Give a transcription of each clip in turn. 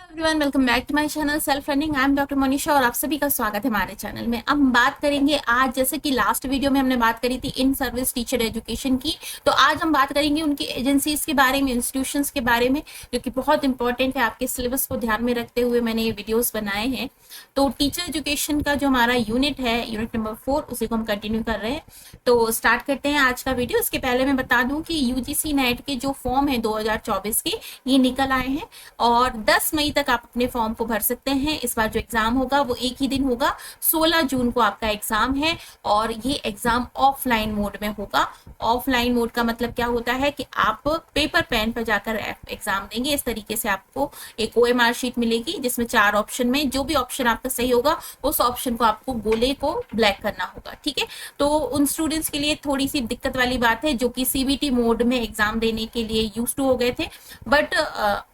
Everyone, welcome back to my channel self running. I am doctor Monisha और आप सभी का स्वागत है हमारे चैनल में। अब हम बात करेंगे आज, जैसे कि लास्ट वीडियो में हमने बात करी थी इन सर्विस टीचर एजुकेशन की, तो आज हम बात करेंगे उनकी एजेंसीज के बारे में, इंस्टीट्यूशंस के बारे में, जो कि बहुत इंपॉर्टेंट है। आपके सिलेबस को ध्यान में रखते हुए मैंने ये वीडियोस बनाए हैं। तो टीचर एजुकेशन का जो हमारा यूनिट है, यूनिट नंबर 4, उसी को हम कंटिन्यू कर रहे हैं। तो स्टार्ट करते हैं आज का वीडियो। इसके पहले मैं बता दूं कि यूजीसी नेट के जो फॉर्म है 2024 के, ये निकल आए हैं और 10 मई तक आप अपने फॉर्म को भर सकते हैं। इस बार जो एग्जाम होगा वो एक ही दिन होगा, 16 जून को आपका एग्जाम है और ये एग्जाम ऑफलाइन मोड में होगा। ऑफलाइन मोड का मतलब क्या होता है कि आप पेपर पेन पर जाकर एग्जाम देंगे। इस तरीके से आपको एक ओएमआर शीट मिलेगी जिसमें 4 ऑप्शन में जो भी ऑप्शन आपका सही होगा उस ऑप्शन को आपको गोले को ब्लैक करना होगा। ठीक है, तो उन स्टूडेंट्स के लिए थोड़ी सी दिक्कत वाली बात है जो कि सीबीटी मोड में एग्जाम देने के लिए यूज टू हो गए थे, बट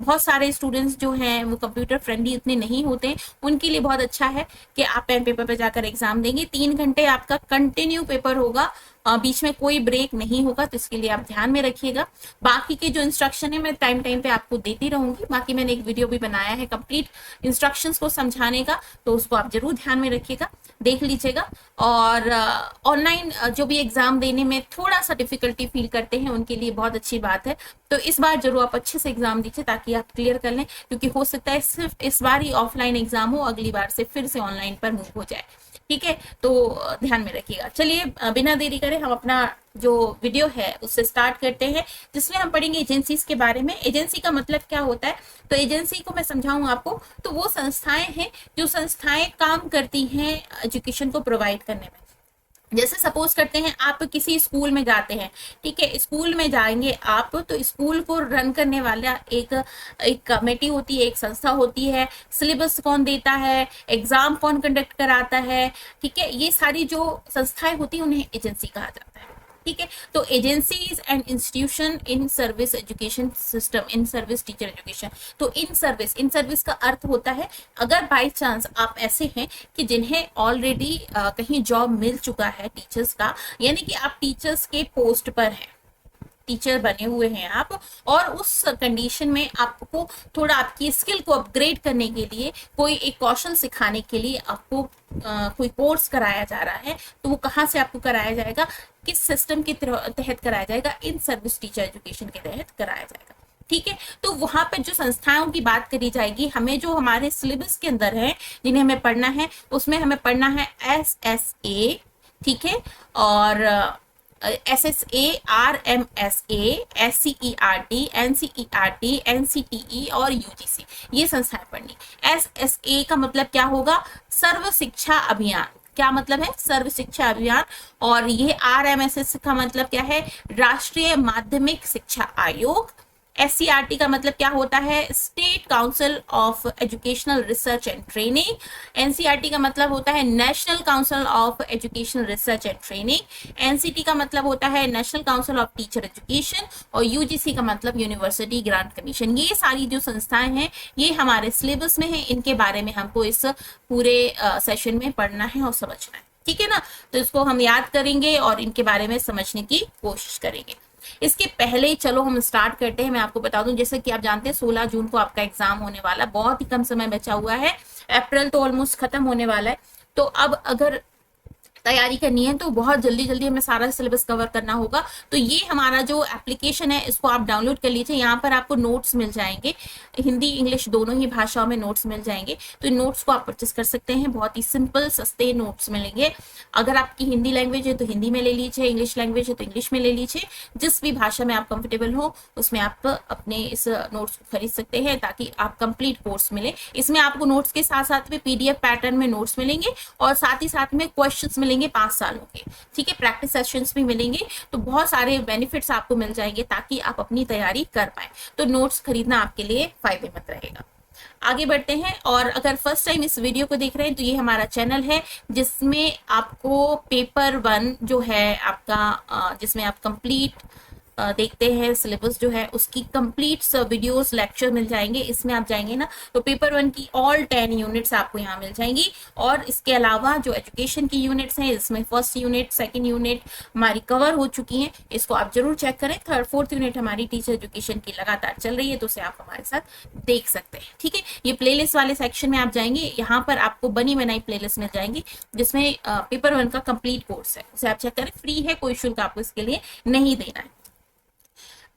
बहुत सारे स्टूडेंट्स जो हैं वो कंप्यूटर फ्रेंडली इतने नहीं होते, उनके लिए बहुत अच्छा है कि आप पेन पेपर पे जाकर एग्जाम देंगे। 3 घंटे आपका कंटिन्यू पेपर होगा, बीच में कोई ब्रेक नहीं होगा, तो इसके लिए आप ध्यान में रखिएगा। बाकी के जो इंस्ट्रक्शन है मैं टाइम टाइम पे आपको देती रहूंगी। बाकी मैंने एक वीडियो भी बनाया है कंप्लीट इंस्ट्रक्शंस को समझाने का, तो उसको आप जरूर ध्यान में रखिएगा, देख लीजिएगा। और ऑनलाइन जो भी एग्जाम देने में थोड़ा सा डिफिकल्टी फील करते हैं उनके लिए बहुत अच्छी बात है। तो इस बार जरूर आप अच्छे से एग्जाम दीजिए ताकि आप क्लियर कर लें, क्योंकि हो सकता है सिर्फ इस बार ही ऑफलाइन एग्जाम हो, अगली बार से फिर से ऑनलाइन पर मूव हो जाए। ठीक है, तो ध्यान में रखिएगा। चलिए बिना देरी करे हम अपना जो वीडियो है उससे स्टार्ट करते हैं, जिसमें हम पढ़ेंगे एजेंसीज के बारे में। एजेंसी का मतलब क्या होता है, तो एजेंसी को मैं समझाऊं आपको, तो वो संस्थाएं हैं जो संस्थाएं काम करती हैं एजुकेशन को प्रोवाइड करने में। जैसे सपोज करते हैं आप किसी स्कूल में जाते हैं, ठीक है, स्कूल में जाएंगे आप, तो स्कूल को रन करने वाला एक कमेटी होती है, एक संस्था होती है। सिलेबस कौन देता है, एग्जाम कौन कंडक्ट कराता है, ठीक है, ये सारी जो संस्थाएं होती हैं उन्हें एजेंसी कहा जाता है। ठीक है, तो agencies and institution in service education system, in service teacher education. तो इन सर्विस का अर्थ होता है अगर बाय चांस आप ऐसे हैं कि जिन्हें ऑलरेडी कहीं जॉब मिल चुका है टीचर्स का, यानी कि आप टीचर्स के पोस्ट पर हैं, टीचर बने हुए हैं आप, और उस कंडीशन में आपको थोड़ा आपकी स्किल को अपग्रेड करने के लिए, कोई एक कौशल सिखाने के लिए आपको कोई कोर्स कराया जा रहा है, तो वो कहाँ से आपको कराया जाएगा, किस सिस्टम के तहत कराया जाएगा, इन सर्विस टीचर एजुकेशन के तहत कराया जाएगा। ठीक है, तो वहां पर जो संस्थाओं की बात करी जाएगी, हमें जो हमारे सिलेबस के अंदर है जिन्हें हमें पढ़ना है, उसमें हमें पढ़ना है SSA, ठीक है, और SSA, RMSA, SCERT, NCERT, NCTE और UGC, ये संस्थाएं पढ़नी। SSA का मतलब क्या होगा, सर्व शिक्षा अभियान। क्या मतलब है, सर्व शिक्षा अभियान। और ये RMSS का मतलब क्या है, राष्ट्रीय माध्यमिक शिक्षा आयोग। SCERT का मतलब क्या होता है, state council of educational research and training. NCERT का मतलब होता है national council of educational research and training. NCT का मतलब होता है national council of teacher education. और UGC का मतलब यूनिवर्सिटी ग्रांट कमीशन। ये सारी जो संस्थाएं हैं ये हमारे सिलेबस में है, इनके बारे में हमको इस पूरे सेशन में पढ़ना है और समझना है। ठीक है ना, तो इसको हम याद करेंगे और इनके बारे में समझने की कोशिश करेंगे। इसके पहले चलो हम स्टार्ट करते हैं। मैं आपको बता दूं, जैसे कि आप जानते हैं 16 जून को आपका एग्जाम होने वाला, बहुत ही कम समय बचा हुआ है, अप्रैल तो ऑलमोस्ट खत्म होने वाला है। तो अब अगर तैयारी करनी है तो बहुत जल्दी जल्दी हमें सारा सिलेबस कवर करना होगा। तो ये हमारा जो एप्लीकेशन है इसको आप डाउनलोड कर लीजिए। यहाँ पर आपको नोट्स मिल जाएंगे, हिंदी इंग्लिश दोनों ही भाषाओं में नोट्स मिल जाएंगे। तो इन नोट्स को आप परचेस कर सकते हैं, बहुत ही सिंपल सस्ते नोट्स मिलेंगे। अगर आपकी हिंदी लैंग्वेज है तो हिंदी में ले लीजिए, इंग्लिश लैंग्वेज है तो इंग्लिश में ले लीजिए, जिस भी भाषा में आप कंफर्टेबल हो उसमें आप अपने इस नोट्स को खरीद सकते हैं ताकि आप कंप्लीट कोर्स मिले। इसमें आपको नोट्स के साथ साथ में PDF पैटर्न में नोट्स मिलेंगे और साथ ही साथ में क्वेश्चंस मिलेंगे 5 सालों के। ठीक है, प्रैक्टिस सेशंस भी मिलेंगे, तो बहुत सारे बेनिफिट्स आपको मिल जाएंगे ताकि आप अपनी तैयारी कर पाए। तो नोट्स खरीदना आपके लिए फायदेमंद रहेगा। आगे बढ़ते हैं, और अगर फर्स्ट टाइम इस वीडियो को देख रहे हैं तो ये हमारा चैनल है जिसमें आपको पेपर 1 जो है आपका, जिसमें आप कंप्लीट देखते हैं सिलेबस जो है उसकी कंप्लीट वीडियोस लेक्चर मिल जाएंगे। इसमें आप जाएंगे ना तो पेपर 1 की ऑल 10 यूनिट्स आपको यहाँ मिल जाएंगी। और इसके अलावा जो एजुकेशन की यूनिट्स हैं इसमें फर्स्ट यूनिट सेकंड यूनिट हमारी कवर हो चुकी हैं, इसको आप जरूर चेक करें। थर्ड फोर्थ यूनिट हमारी टीचर एजुकेशन की लगातार चल रही है, तो उसे आप हमारे साथ देख सकते हैं। ठीक है, ये प्लेलिस्ट वाले सेक्शन में आप जाएंगे, यहाँ पर आपको बनी बनाई प्लेलिस्ट मिल जाएंगी जिसमें पेपर 1 का कंप्लीट कोर्स है, उसे आप चेक करें। फ्री है, कोई शुल्क आपको इसके लिए नहीं देना है।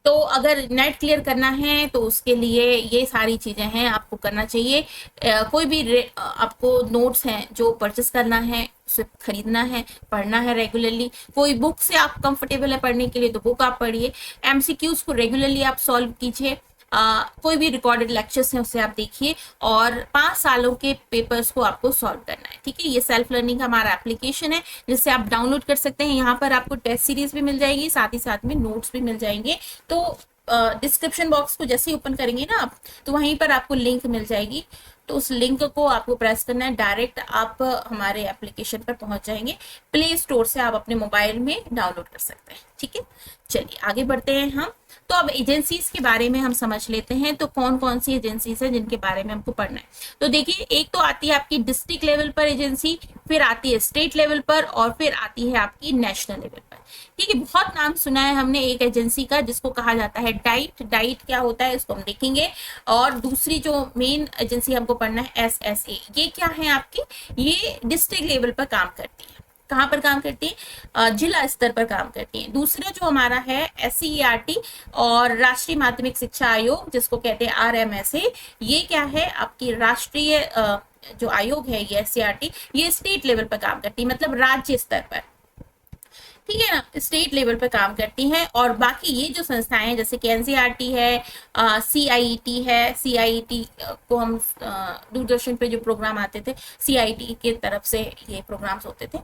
तो अगर नेट क्लियर करना है तो उसके लिए ये सारी चीजें हैं आपको करना चाहिए। कोई भी आपको नोट्स हैं जो परचेस करना है, उसे खरीदना है, पढ़ना है रेगुलरली। कोई बुक से आप कंफर्टेबल है पढ़ने के लिए तो बुक आप पढ़िए। एमसीक्यूज को रेगुलरली आप सॉल्व कीजिए। कोई भी रिकॉर्डेड लेक्चर्स हैं उसे आप देखिए और 5 सालों के पेपर्स को आपको सॉल्व करना है। ठीक है, ये सेल्फ लर्निंग का हमारा एप्लीकेशन है जिससे आप डाउनलोड कर सकते हैं। यहाँ पर आपको टेस्ट सीरीज भी मिल जाएगी, साथ ही साथ में नोट्स भी मिल जाएंगे। तो डिस्क्रिप्शन बॉक्स को जैसे ही ओपन करेंगे ना आप, तो वहीं पर आपको लिंक मिल जाएगी। तो उस लिंक को आपको प्रेस करना है, डायरेक्ट आप हमारे एप्लीकेशन पर पहुंच जाएंगे। प्ले स्टोर से आप अपने मोबाइल में डाउनलोड कर सकते हैं। ठीक है, चलिए आगे बढ़ते हैं हम। तो अब एजेंसीज के बारे में हम समझ लेते हैं। तो कौन कौन सी एजेंसीज है जिनके बारे में हमको पढ़ना है। तो देखिए, एक तो आती है आपकी डिस्ट्रिक्ट लेवल पर एजेंसी, फिर आती है स्टेट लेवल पर और फिर आती है आपकी नेशनल लेवल पर। ठीक है, बहुत नाम सुना है हमने एक एजेंसी का जिसको कहा जाता है डाइट। डाइट क्या होता है इसको हम देखेंगे। और दूसरी जो मेन एजेंसी हमको पढ़ना है एसएसए, ये क्या है आपकी, ये डिस्ट्रिक्ट लेवल पर काम करती है। कहाँ पर काम करती है, जिला स्तर पर काम करती है। दूसरा जो हमारा है एससीईआरटी और राष्ट्रीय माध्यमिक शिक्षा आयोग जिसको कहते हैं आरएमएसए, ये क्या है आपकी राष्ट्रीय जो आयोग है ये एससीईआरटी, ये स्टेट लेवल पर काम करती है, मतलब राज्य स्तर पर। ठीक है ना, स्टेट लेवल पर काम करती हैं। और बाकी ये जो संस्थाएं हैं जैसे कि एनसीईआरटी है, सीआईईटी है। सीआईईटी को हम दूरदर्शन पे जो प्रोग्राम आते थे सीआईईटी के तरफ से ये प्रोग्राम्स होते थे,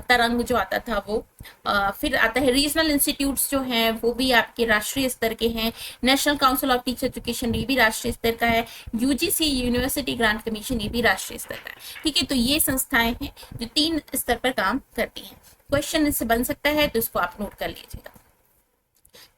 तरंग जो आता था वो। फिर आता है रीजनल इंस्टीट्यूट्स जो हैं वो भी आपके राष्ट्रीय स्तर के हैं। National council of teacher education ये भी राष्ट्रीय स्तर का है। यूजीसी यूनिवर्सिटी ग्रांट कमीशन ये भी राष्ट्रीय स्तर का है। ठीक है, तो ये संस्थाएं हैं जो 3 स्तर पर काम करती हैं। क्वेश्चन इससे बन सकता है तो इसको आप नोट कर लीजिएगा।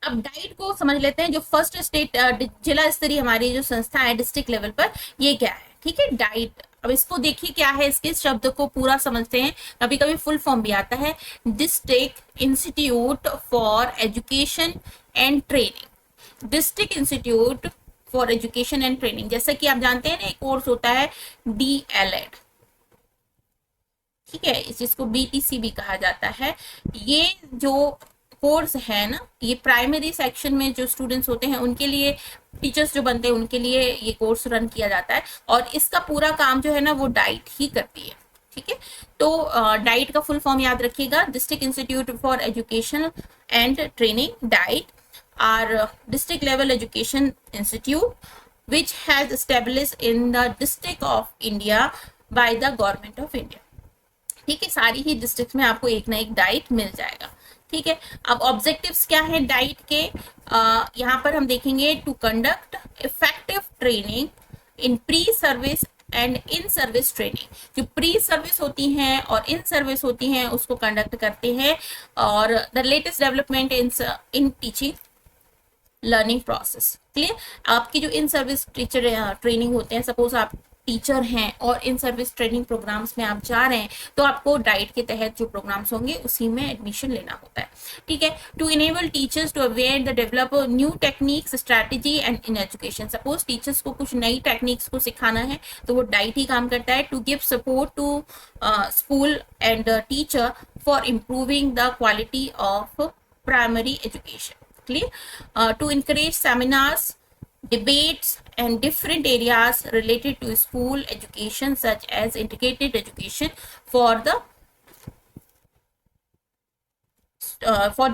अब डाइट को समझ लेते हैं, जो फर्स्ट स्टेट जिला स्तरीय हमारी जो संस्था है डिस्ट्रिक्ट लेवल पर, ये क्या है। ठीक है, डाइट। अब इसको देखिए क्या है, इसके शब्द को पूरा समझते हैं। कभी कभी फुल फॉर्म भी आता है, district institute for education and training. District institute for education and training, जैसा कि आप जानते हैं ना एक कोर्स होता है डीएलएड। ठीक है, इस चीज को बीटीसी भी कहा जाता है। ये जो कोर्स है ना, ये प्राइमरी सेक्शन में जो स्टूडेंट्स होते हैं उनके लिए, टीचर्स जो बनते हैं उनके लिए ये कोर्स रन किया जाता है। और इसका पूरा काम जो है ना वो डाइट ही करती है। ठीक है, तो डाइट का फुल फॉर्म याद रखिएगा, district institute for education and training. DIET are district level education institute which has established in the district of India by the government of India. ठीक है, सारी ही डिस्ट्रिक्ट में आपको एक ना एक डाइट मिल जाएगा। ठीक है, अब ऑब्जेक्टिव्स क्या है डाइट के, यहाँ पर हम देखेंगे to conduct effective training in pre service and in service training. जो प्री सर्विस होती हैं और इन सर्विस होती हैं उसको कंडक्ट करते हैं। और the latest development in teaching learning process. Clear, आपकी जो इन सर्विस टीचर ट्रेनिंग होते हैं, सपोज आप टीचर हैं और इन सर्विस ट्रेनिंग प्रोग्राम्स में आप जा रहे हैं तो आपको डाइट के तहत जो प्रोग्राम्स होंगे उसी में एडमिशन लेना होता है। ठीक है, to enable teachers to aware the develop new techniques strategy and in education. Suppose teachers को कुछ नई टेक्निक्स को सिखाना है तो वो डाइट ही काम करता है। To give support to school and teacher for improving the quality of primary education. Clear, to encourage seminars, debates and different areas related to school education such as integrated education for the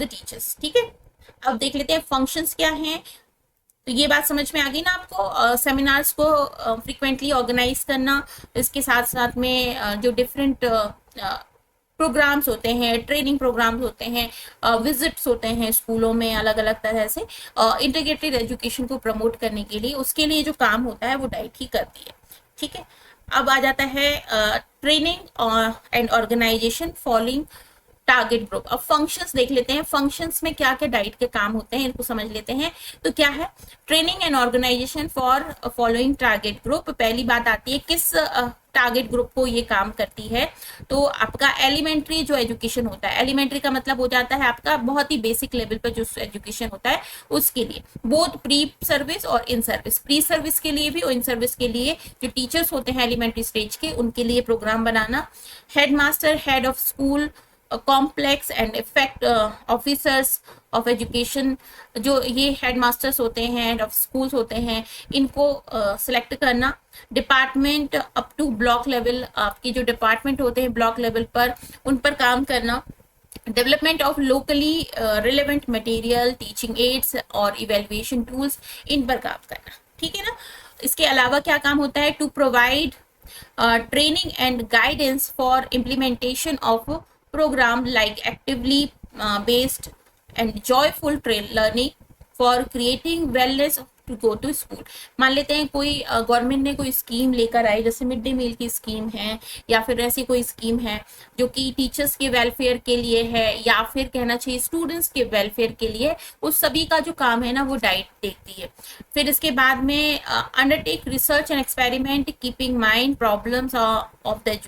teachers। ठीक है, अब देख लेते हैं functions क्या हैं। तो ये बात समझ में आ गई ना आपको, सेमिनार्स को फ्रीक्वेंटली ऑर्गेनाइज करना, इसके साथ साथ में जो डिफरेंट प्रोग्राम्स होते हैं, ट्रेनिंग प्रोग्राम्स होते हैं, विजिट्स होते हैं स्कूलों में अलग अलग तरह से, इंटीग्रेटेड एजुकेशन को प्रमोट करने के लिए, उसके लिए जो काम होता है वो डाइट ही करती है। ठीक है, अब आ जाता है training and organisation following target group. अब फंक्शंस देख लेते हैं, फंक्शंस में क्या क्या डाइट के काम होते हैं इनको समझ लेते हैं। तो क्या है, training and organisation for following target group. पहली बात आती है किस टारगेट ग्रुप को ये काम करती है। तो आपका एलिमेंट्री जो एजुकेशन होता है, एलिमेंट्री का मतलब हो जाता है आपका बहुत ही बेसिक लेवल पर जो एजुकेशन होता है उसके लिए, बोथ प्री सर्विस और इन सर्विस, प्री सर्विस के लिए भी और इन सर्विस के लिए जो टीचर्स होते हैं एलिमेंट्री स्टेज के उनके लिए प्रोग्राम बनाना। Head master, head of school complex and effect officers of education, जो ये हेड मास्टर्स होते हैं, हेड ऑफ स्कूल्स होते हैं, इनको सिलेक्ट करना। Department up to block level, आपके जो डिपार्टमेंट होते हैं ब्लॉक लेवल पर उन पर काम करना। Development of locally relevant material, teaching ads और इवेल्युएशन टूल्स, इन पर काम करना। ठीक है ना। इसके अलावा क्या काम होता है, to provide training and guidance for implementation of a program like actively based and joyful learning for creating wellness to go to school. मान लेते हैं कोई गवर्नमेंट ने कोई स्कीम लेकर आई, जैसे मिड डे मील की स्कीम है या फिर ऐसी कोई स्कीम है जो कि टीचर्स के वेलफेयर के लिए है या फिर कहना चाहिए स्टूडेंट्स के वेलफेयर के लिए, उस सभी का जो काम है ना वो डाइट देखती है। फिर इसके बाद में undertake research and experiment keeping mind problems of the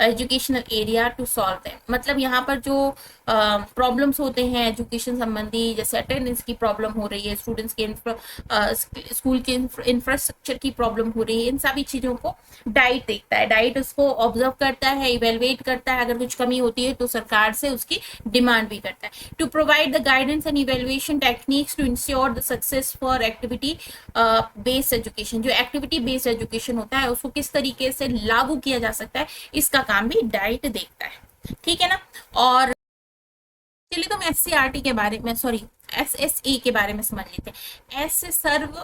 educational area to solve them. मतलब यहाँ पर जो प्रॉब्लम्स होते हैं एजुकेशन संबंधी, जैसे अटेंडेंस की प्रॉब्लम हो रही है, स्टूडेंट्स के स्कूल के इंफ्रास्ट्रक्चर की प्रॉब्लम हो रही है, इन सभी चीजों को डाइट देखता है। डाइट उसको ऑब्जर्व करता है, इवेलुएट करता है, अगर कुछ कमी होती है तो सरकार से उसकी डिमांड भी करता है। To provide the guidance and evaluation techniques to ensure the success for activity based education. जो एक्टिविटी बेस्ड एजुकेशन होता है उसको किस तरीके से लागू किया जा सकता है, इसका काम भी डाइट देखता है। ठीक है ना। और चलिए तो हम एससीईआरटी के बारे में, सॉरी एसएसए के बारे में समझ लेते हैं। एस से सर्व,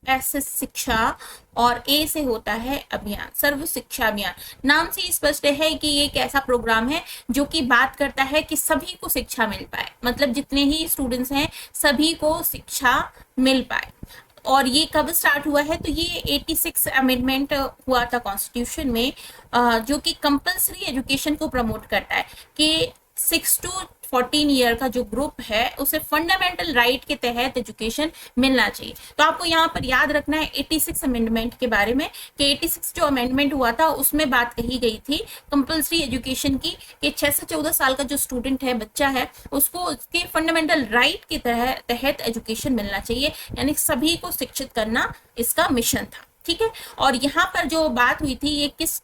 एस से शिक्षा और ए से होता है अभियान, सर्व शिक्षा अभियान। नाम से स्पष्ट है कि ये एक ऐसा प्रोग्राम है जो कि बात करता है कि सभी को शिक्षा मिल पाए, मतलब जितने ही स्टूडेंट्स हैं सभी को शिक्षा मिल पाए। और ये कब स्टार्ट हुआ है, तो ये 86 अमेंडमेंट हुआ था कॉन्स्टिट्यूशन में, जो कि कंपलसरी एजुकेशन को प्रमोट करता है कि 6 to 14 ईयर का जो ग्रुप है उसे फंडामेंटल राइट के तहत एजुकेशन मिलना चाहिए। तो आपको यहाँ पर याद रखना है 86 अमेंडमेंट के बारे में कि 86 जो अमेंडमेंट हुआ था उसमें बात कही गई थी कंपलसरी एजुकेशन की, कि 6 से 14 साल का जो स्टूडेंट है, बच्चा है, उसको उसके फंडामेंटल राइट के तहत एजुकेशन मिलना चाहिए, यानी सभी को शिक्षित करना इसका मिशन था। ठीक है। और यहाँ पर जो बात हुई थी ये किस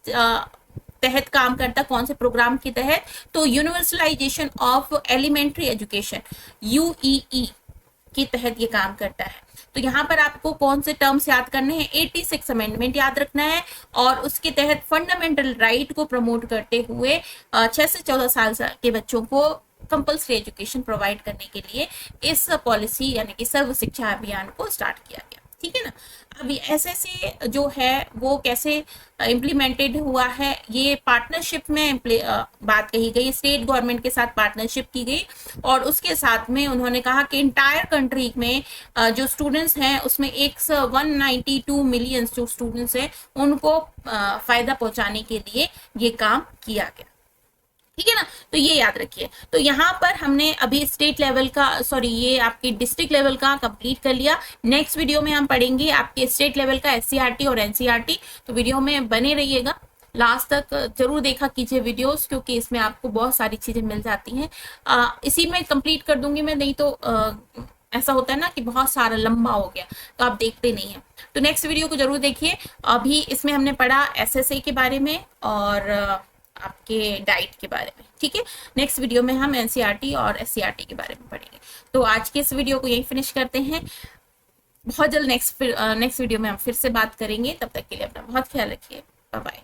तहत काम करता, कौन से प्रोग्राम के तहत, तो यूनिवर्सलाइजेशन ऑफ एलिमेंट्री एजुकेशन यूईई के तहत ये काम करता है। तो यहाँ पर आपको कौन से टर्म्स याद करने हैं, 86 अमेंडमेंट याद रखना है और उसके तहत फंडामेंटल राइट को प्रमोट करते हुए 6 से 14 साल के बच्चों को कंपल्सरी एजुकेशन प्रोवाइड करने के लिए इस पॉलिसी यानी कि सर्व शिक्षा अभियान को स्टार्ट किया गया। ठीक है ना। अभी एसएसए जो है वो कैसे इम्प्लीमेंटेड हुआ है, ये पार्टनरशिप में बात कही गई, स्टेट गवर्नमेंट के साथ पार्टनरशिप की गई और उसके साथ में उन्होंने कहा कि इंटायर कंट्री में जो स्टूडेंट्स हैं उसमें 192 मिलियन जो स्टूडेंट्स हैं उनको फायदा पहुंचाने के लिए ये काम किया गया। ठीक है ना। तो ये याद रखिए। तो यहाँ पर हमने अभी स्टेट लेवल का, सॉरी ये आपके डिस्ट्रिक्ट लेवल का कंप्लीट कर लिया। नेक्स्ट वीडियो में हम पढ़ेंगे आपके स्टेट लेवल का एससीईआरटी और एनसीईआरटी। तो वीडियो में बने रहिएगा, लास्ट तक जरूर देखा कीजिए वीडियोस, क्योंकि इसमें आपको बहुत सारी चीजें मिल जाती हैं। इसी में कंप्लीट कर दूंगी मैं, नहीं तो ऐसा होता है ना कि बहुत सारा लंबा हो गया तो आप देखते नहीं है। तो नेक्स्ट वीडियो को जरूर देखिए। अभी इसमें हमने पढ़ा एसएसए के बारे में और आपके डाइट के बारे में। ठीक है। नेक्स्ट वीडियो में हम एनसीईआरटी और एससीईआरटी के बारे में पढ़ेंगे। तो आज के इस वीडियो को यहीं फिनिश करते हैं। बहुत जल्द नेक्स्ट वीडियो में हम फिर से बात करेंगे। तब तक के लिए अपना बहुत ख्याल रखिए। Bye bye.